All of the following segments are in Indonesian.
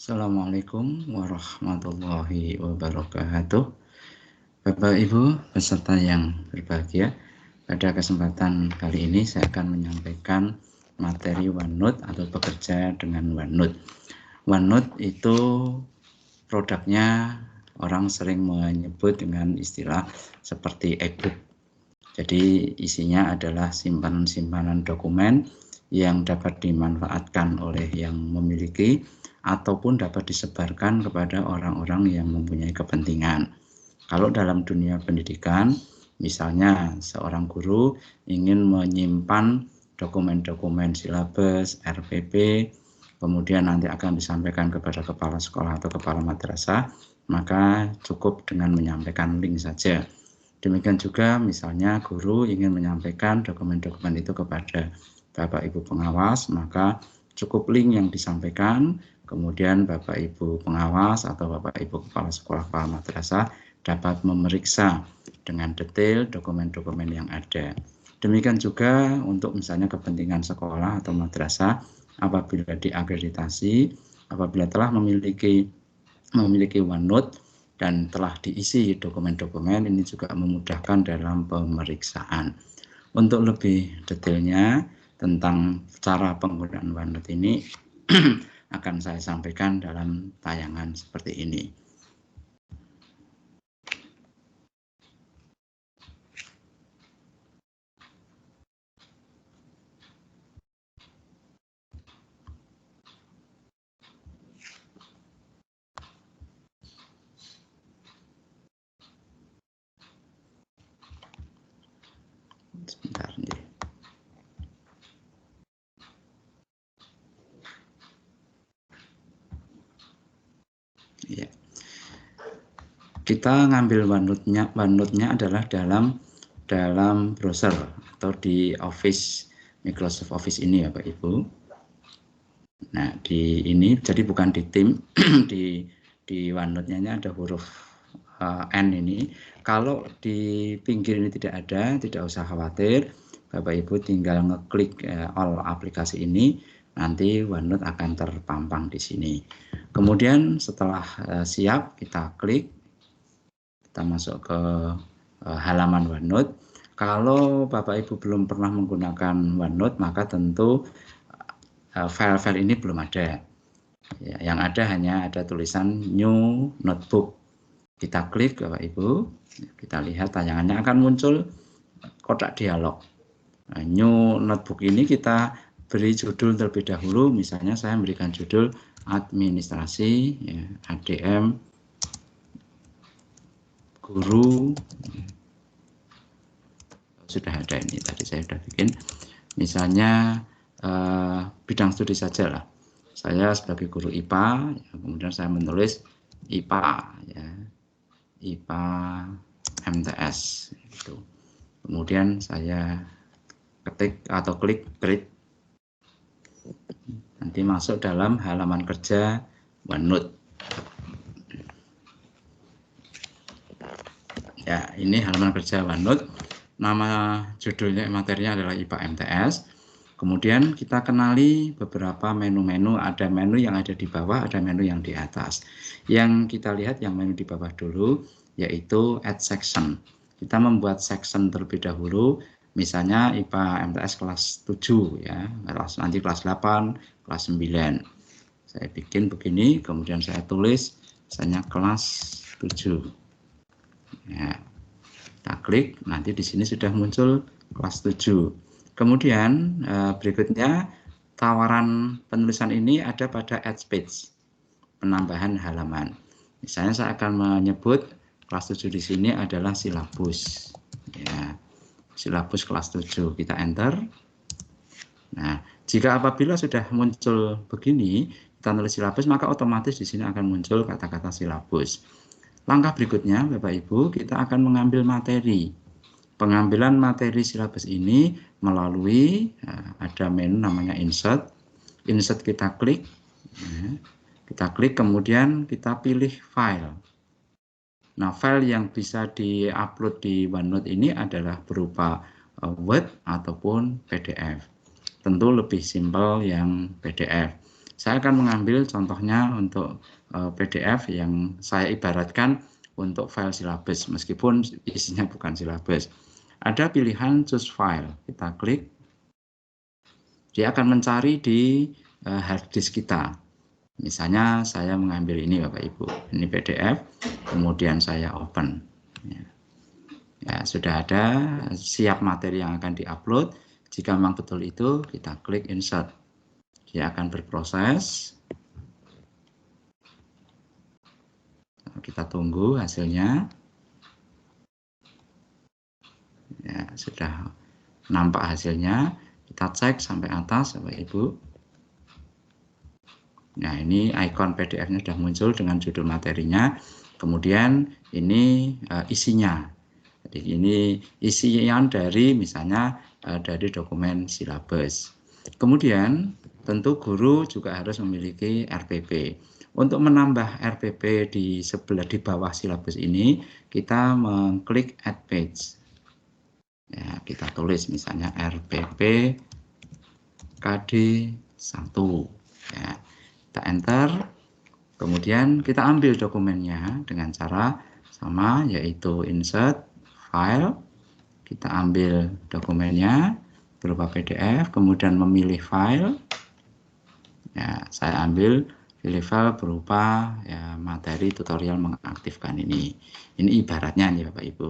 Assalamualaikum warahmatullahi wabarakatuh. Bapak Ibu peserta yang berbahagia, pada kesempatan kali ini saya akan menyampaikan materi OneNote atau bekerja dengan OneNote. OneNote itu produknya orang sering menyebut dengan istilah seperti e-book. Jadi isinya adalah simpanan-simpanan dokumen yang dapat dimanfaatkan oleh yang memiliki ataupun dapat disebarkan kepada orang-orang yang mempunyai kepentingan. Kalau dalam dunia pendidikan, misalnya seorang guru ingin menyimpan dokumen-dokumen silabus, RPP, kemudian nanti akan disampaikan kepada kepala sekolah atau kepala madrasah, maka cukup dengan menyampaikan link saja. Demikian juga misalnya guru ingin menyampaikan dokumen-dokumen itu kepada Bapak Ibu pengawas, maka cukup link yang disampaikan, kemudian Bapak Ibu pengawas atau Bapak Ibu kepala sekolah, kepala madrasah dapat memeriksa dengan detail dokumen-dokumen yang ada. Demikian juga untuk misalnya kepentingan sekolah atau madrasah, apabila diakreditasi, apabila telah memiliki OneNote dan telah diisi dokumen-dokumen, ini juga memudahkan dalam pemeriksaan. Untuk lebih detailnya tentang cara penggunaan OneNote ini akan saya sampaikan dalam tayangan seperti ini. Sebentar nih. Ya. Kita ngambil OneNote-nya adalah dalam browser atau di Office, Microsoft Office ini ya Pak Ibu. Nah, di ini jadi bukan di tim di OneNote-nya ada huruf N ini. Kalau di pinggir ini tidak ada, tidak usah khawatir. Bapak Ibu tinggal ngeklik all aplikasi ini, nanti OneNote akan terpampang di sini. Kemudian setelah siap, kita klik, kita masuk ke halaman OneNote. Kalau Bapak Ibu belum pernah menggunakan OneNote, maka tentu file-file ini belum ada. Ya, yang ada hanya ada tulisan New Notebook. Kita klik Bapak Ibu, kita lihat tayangannya akan muncul kotak dialog. Nah, New Notebook ini kita beri judul terlebih dahulu, misalnya saya memberikan judul administrasi, ya, ADM, guru, sudah ada ini, tadi saya sudah bikin, misalnya bidang studi saja lah. Saya sebagai guru IPA, ya, kemudian saya menulis IPA, ya, IPA MTS, gitu. Kemudian saya ketik atau klik create, nanti masuk dalam halaman kerja OneNote. Ya, ini halaman kerja OneNote. Nama judulnya materinya adalah IPA MTS. Kemudian kita kenali beberapa menu-menu, ada menu yang ada di bawah, ada menu yang di atas. Yang kita lihat yang menu di bawah dulu, yaitu add section. Kita membuat section terlebih dahulu, misalnya IPA MTS kelas 7, ya, nanti kelas 8, kelas 9. Saya bikin begini, kemudian saya tulis, misalnya kelas 7. Ya, kita klik, nanti di sini sudah muncul kelas 7. Kemudian berikutnya tawaran penulisan ini ada pada add page, penambahan halaman. Misalnya saya akan menyebut kelas 7 di sini adalah silabus. Ya, silabus kelas 7, kita enter. Nah, jika apabila sudah muncul begini, kita tulis silabus, maka otomatis di sini akan muncul kata-kata silabus. Langkah berikutnya, Bapak Ibu, kita akan mengambil materi. Pengambilan materi silabus ini melalui ada menu namanya insert. Insert kita klik, kemudian kita pilih file. Nah, file yang bisa diupload di OneNote ini adalah berupa Word ataupun PDF. Tentu lebih simpel yang PDF. Saya akan mengambil contohnya untuk PDF yang saya ibaratkan untuk file silabus, meskipun isinya bukan silabus. Ada pilihan choose file, kita klik. Dia akan mencari di hard disk kita. Misalnya saya mengambil ini Bapak Ibu, ini PDF, kemudian saya open. Ya, sudah ada siap materi yang akan diupload. Jika memang betul itu, kita klik insert. Dia akan berproses. Kita tunggu hasilnya. Ya, sudah nampak hasilnya. Kita cek sampai atas Bapak Ibu. Nah, ini ikon PDF-nya sudah muncul dengan judul materinya. Kemudian ini isinya. Jadi ini isian dari misalnya dari dokumen silabus. Kemudian tentu guru juga harus memiliki RPP. Untuk menambah RPP di sebelah di bawah silabus ini, kita mengklik add page. Ya, kita tulis misalnya RPP KD 1. Ya, kita enter. Kemudian kita ambil dokumennya dengan cara sama, yaitu insert file, kita ambil dokumennya berupa PDF, kemudian memilih file. Ya, saya ambil pilih file berupa ya, materi tutorial mengaktifkan ini. Ini ibaratnya nih Bapak Ibu.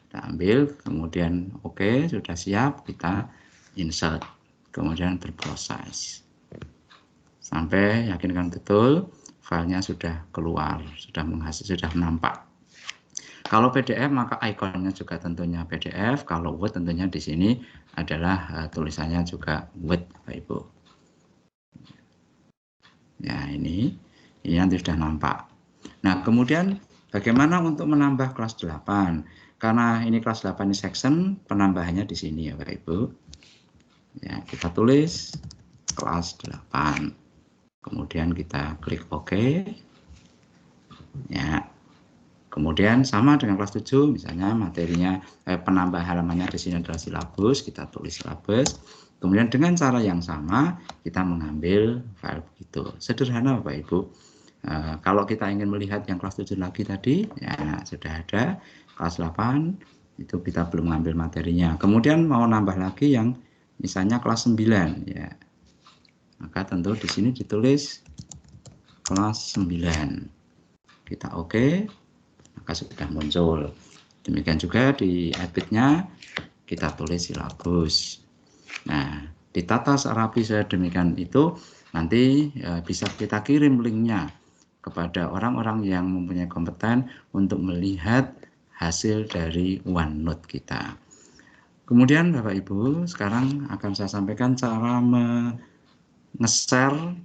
Kita ambil, kemudian oke, sudah siap, kita insert, kemudian berproses. Sampai yakinkan betul filenya sudah keluar, sudah nampak. Kalau PDF maka ikonnya juga tentunya PDF. Kalau Word tentunya di sini adalah tulisannya juga Word, Bapak Ibu. Ya, ini nanti sudah nampak. Nah, kemudian bagaimana untuk menambah kelas 8? Karena ini kelas 8 ini section, penambahannya di sini ya Bapak Ibu. Ya, kita tulis kelas 8. Kemudian kita klik OK. Ya. Kemudian sama dengan kelas 7, misalnya materinya penambah halamannya di sini adalah silabus, kita tulis silabus. Kemudian dengan cara yang sama kita mengambil file begitu. Sederhana Bapak Ibu. Kalau kita ingin melihat yang kelas 7 lagi tadi, ya sudah ada. Kelas 8 itu kita belum mengambil materinya. Kemudian mau nambah lagi yang misalnya kelas 9 ya. Maka tentu di sini ditulis kelas 9. Kita oke. Maka sudah muncul. Demikian juga di edit-nya kita tulis silabus. Nah, ditata secara rapi sedemikian itu nanti bisa kita kirim linknya kepada orang-orang yang mempunyai kompeten untuk melihat hasil dari OneNote kita. Kemudian Bapak Ibu, sekarang akan saya sampaikan cara nge-share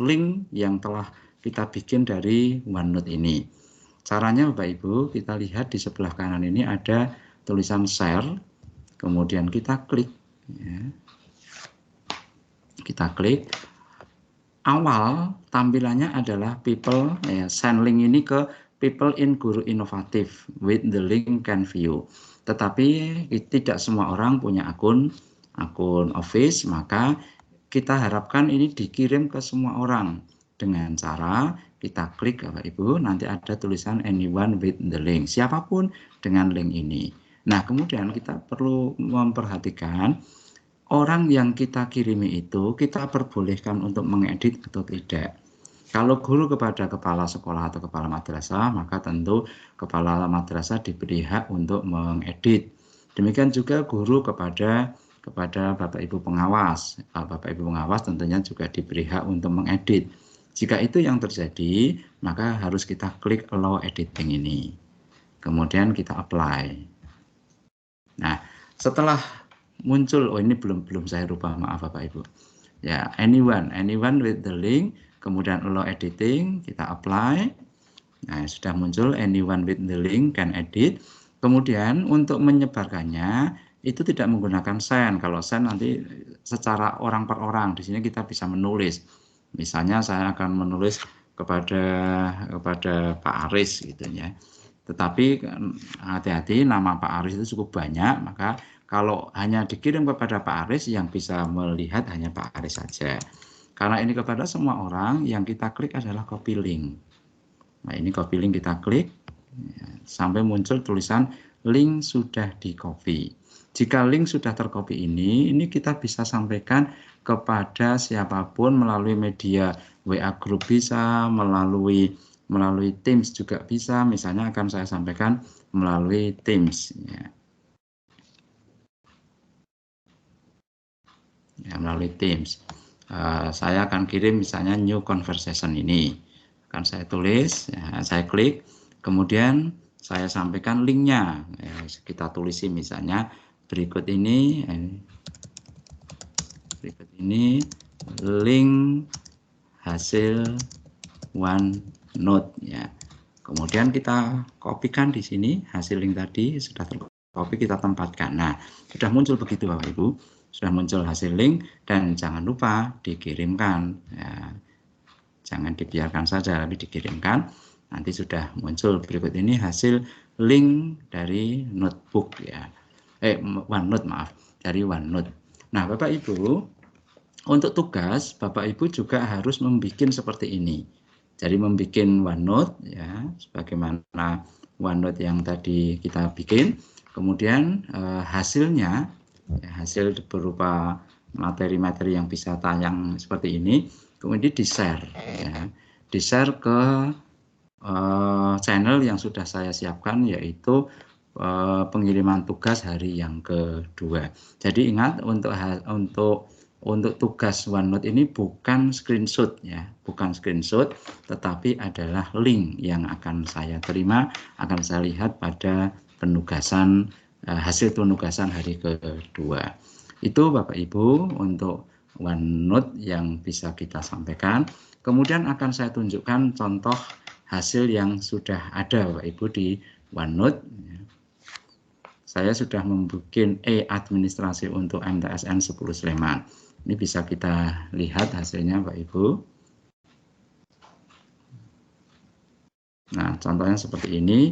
link yang telah kita bikin dari OneNote ini. Caranya Bapak Ibu, kita lihat di sebelah kanan ini ada tulisan share, kemudian kita klik. Ya. Kita klik. Awal tampilannya adalah people, ya, send link ini ke people in Guru Inovatif with the link can view. Tetapi tidak semua orang punya akun Office, maka kita harapkan ini dikirim ke semua orang dengan cara kita klik Bapak Ibu, nanti ada tulisan anyone with the link, siapapun dengan link ini. Nah, kemudian kita perlu memperhatikan orang yang kita kirimi itu kita perbolehkan untuk mengedit atau tidak. Kalau guru kepada kepala sekolah atau kepala madrasah, maka tentu kepala madrasah diberi hak untuk mengedit. Demikian juga guru kepada Bapak Ibu pengawas. Bapak Ibu pengawas tentunya juga diberi hak untuk mengedit. Jika itu yang terjadi, maka harus kita klik allow editing ini. Kemudian kita apply. Nah, setelah muncul, oh ini belum saya rubah, maaf Bapak Ibu. Ya, anyone with the link, kemudian allow editing, kita apply. Nah, sudah muncul anyone with the link can edit. Kemudian untuk menyebarkannya itu tidak menggunakan send. Kalau send nanti secara orang per orang. Di sini kita bisa menulis. Misalnya saya akan menulis kepada Pak Aris gitu ya. Tetapi hati-hati, nama Pak Aris itu cukup banyak, maka kalau hanya dikirim kepada Pak Aris, yang bisa melihat hanya Pak Aris saja. Karena ini kepada semua orang, yang kita klik adalah copy link. Nah, ini copy link kita klik, ya, sampai muncul tulisan link sudah di copy. Jika link sudah tercopy ini kita bisa sampaikan kepada siapapun melalui media WA group bisa, melalui Teams juga bisa. Misalnya akan saya sampaikan melalui Teams. Ya, melalui Teams. Saya akan kirim misalnya new conversation ini. Akan saya tulis, ya, saya klik, kemudian saya sampaikan linknya. Ya, kita tulisi misalnya berikut ini link hasil OneNote, ya. Kemudian kita kopikan di sini hasil link tadi sudah tercopy, kita tempatkan. Nah, sudah muncul begitu Bapak Ibu, sudah muncul hasil link, dan jangan lupa dikirimkan. Ya, jangan dibiarkan saja, tapi dikirimkan. Nanti sudah muncul berikut ini hasil link dari notebook, ya. OneNote, maaf, dari OneNote. Nah, Bapak Ibu, untuk tugas Bapak Ibu juga harus membuat seperti ini. Jadi membuat OneNote, ya, sebagaimana OneNote yang tadi kita bikin. Kemudian hasilnya, ya, hasil berupa materi-materi yang bisa tayang seperti ini, kemudian di-share, ya, di-share ke channel yang sudah saya siapkan, yaitu pengiriman tugas hari yang kedua. Jadi ingat, untuk tugas OneNote ini bukan screenshot, ya, bukan screenshot, tetapi adalah link yang akan saya terima, akan saya lihat pada penugasan, hasil penugasan hari kedua. Itu Bapak Ibu untuk OneNote yang bisa kita sampaikan. Kemudian akan saya tunjukkan contoh hasil yang sudah ada Bapak Ibu di OneNote. Saya sudah membuat administrasi untuk MTSN 10 Sleman. Ini bisa kita lihat hasilnya Bapak Ibu. Nah, contohnya seperti ini.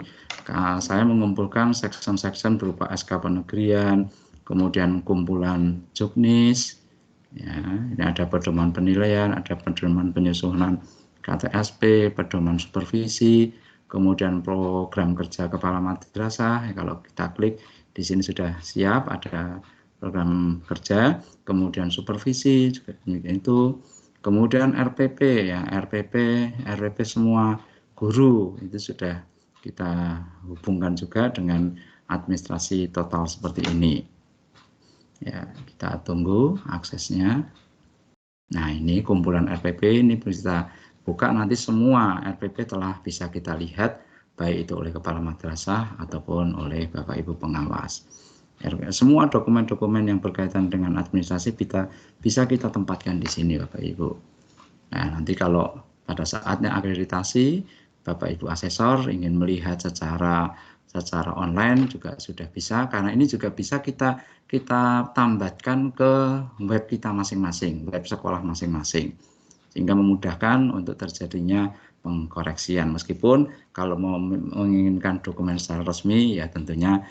Saya mengumpulkan section-section berupa SK Penegrian, kemudian kumpulan juknis, ya, ini ada pedoman penilaian, ada pedoman penyusunan KTSP, pedoman supervisi, kemudian program kerja kepala madrasah. Ya, kalau kita klik di sini sudah siap, ada program kerja, kemudian supervisi juga itu, kemudian RPP, ya, RPP semua guru itu sudah kita hubungkan juga dengan administrasi total seperti ini. Ya, kita tunggu aksesnya. Nah, ini kumpulan RPP, ini bisa buka, nanti semua RPP telah bisa kita lihat, baik itu oleh kepala madrasah ataupun oleh Bapak Ibu pengawas. Semua dokumen-dokumen yang berkaitan dengan administrasi bisa kita tempatkan di sini Bapak Ibu. Nah, nanti kalau pada saatnya akreditasi, Bapak Ibu asesor ingin melihat secara online juga sudah bisa, karena ini juga bisa kita tambatkan ke web kita masing-masing, web sekolah masing-masing, sehingga memudahkan untuk terjadinya pengkoreksian. Meskipun kalau mau menginginkan dokumen secara resmi, ya tentunya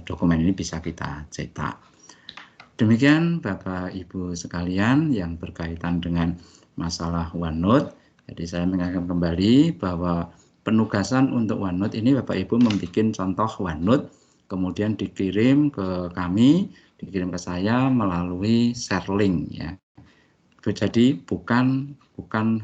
dokumen ini bisa kita cetak. Demikian Bapak Ibu sekalian yang berkaitan dengan masalah OneNote. Jadi saya mengingatkan kembali bahwa penugasan untuk OneNote ini Bapak Ibu membuat contoh OneNote, kemudian dikirim ke kami, dikirim ke saya melalui share link, ya. Jadi bukan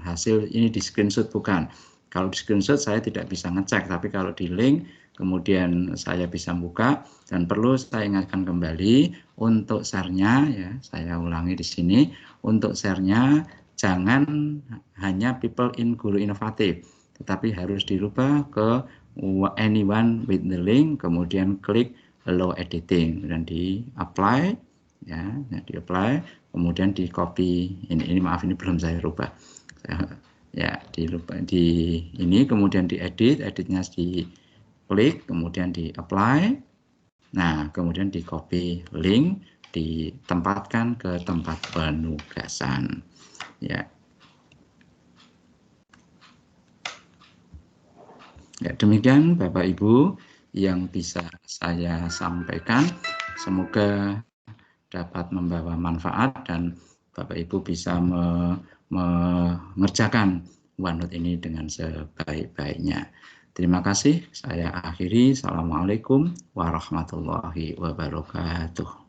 hasil ini di screenshot, bukan. Kalau di screenshot saya tidak bisa ngecek, tapi kalau di link kemudian saya bisa buka. Dan perlu saya ingatkan kembali untuk share-nya, ya, saya ulangi di sini, untuk share-nya jangan hanya people in Guru Inovatif, tetapi harus dirubah ke anyone with the link, kemudian klik allow editing dan di apply, ya, di apply, kemudian di copy ini maaf, ini belum saya rubah, ya, di ini, kemudian di editnya di klik, kemudian di apply. Nah, kemudian di copy link, ditempatkan ke tempat penugasan, ya. Ya, demikian Bapak Ibu yang bisa saya sampaikan. Semoga dapat membawa manfaat dan Bapak Ibu bisa mengerjakan OneNote ini dengan sebaik-baiknya. Terima kasih, saya akhiri. Assalamualaikum warahmatullahi wabarakatuh.